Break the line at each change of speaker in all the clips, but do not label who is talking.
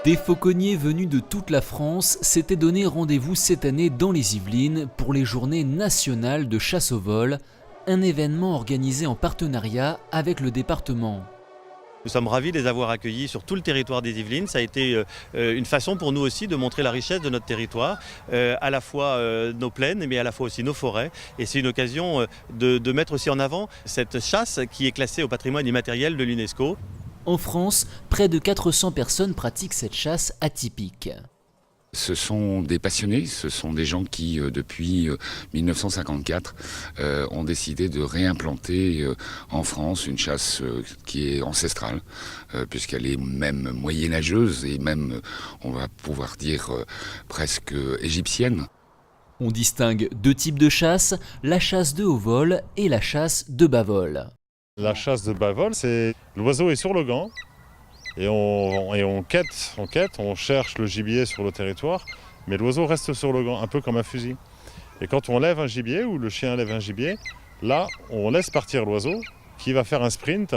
Des fauconniers venus de toute la France s'étaient donné rendez-vous cette année dans les Yvelines pour les Journées nationales de chasse au vol, un événement organisé en partenariat avec le département.
Nous sommes ravis de les avoir accueillis sur tout le territoire des Yvelines. Ça a été une façon pour nous aussi de montrer la richesse de notre territoire, à la fois nos plaines, mais à la fois aussi nos forêts. Et c'est une occasion de mettre aussi en avant cette chasse qui est classée au patrimoine immatériel de l'UNESCO.
En France, près de 400 personnes pratiquent cette chasse atypique.
Ce sont des passionnés, ce sont des gens qui, depuis 1954, ont décidé de réimplanter en France une chasse qui est ancestrale, puisqu'elle est même moyenâgeuse et même, on va pouvoir dire, presque égyptienne.
On distingue deux types de chasse, la chasse de haut vol et la chasse de bas vol.
La chasse de bas vol, c'est l'oiseau est sur le gant et on quête, on cherche le gibier sur le territoire, mais l'oiseau reste sur le gant, un peu comme un fusil. Et quand on lève un gibier ou le chien lève un gibier, là on laisse partir l'oiseau qui va faire un sprint,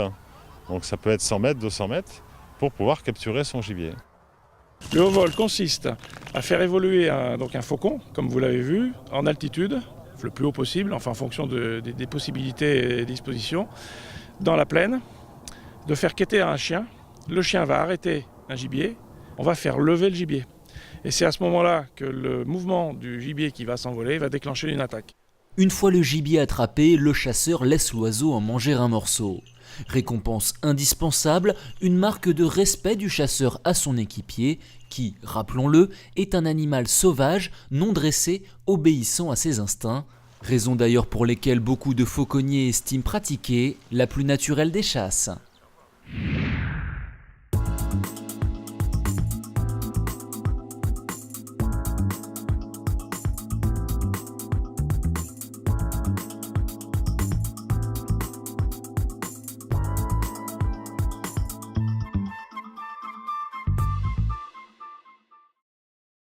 donc ça peut être 100 mètres, 200 mètres, pour pouvoir capturer son gibier.
Le haut vol consiste à faire évoluer un faucon, comme vous l'avez vu, en altitude, le plus haut possible, enfin en fonction des possibilités et dispositions, dans la plaine, de faire quêter un chien. Le chien va arrêter un gibier, on va faire lever le gibier. Et c'est à ce moment-là que le mouvement du gibier qui va s'envoler va déclencher une attaque.
Une fois le gibier attrapé, le chasseur laisse l'oiseau en manger un morceau. Récompense indispensable, une marque de respect du chasseur à son équipier, qui, rappelons-le, est un animal sauvage, non dressé, obéissant à ses instincts, raison d'ailleurs pour lesquelles beaucoup de fauconniers estiment pratiquer la plus naturelle des chasses.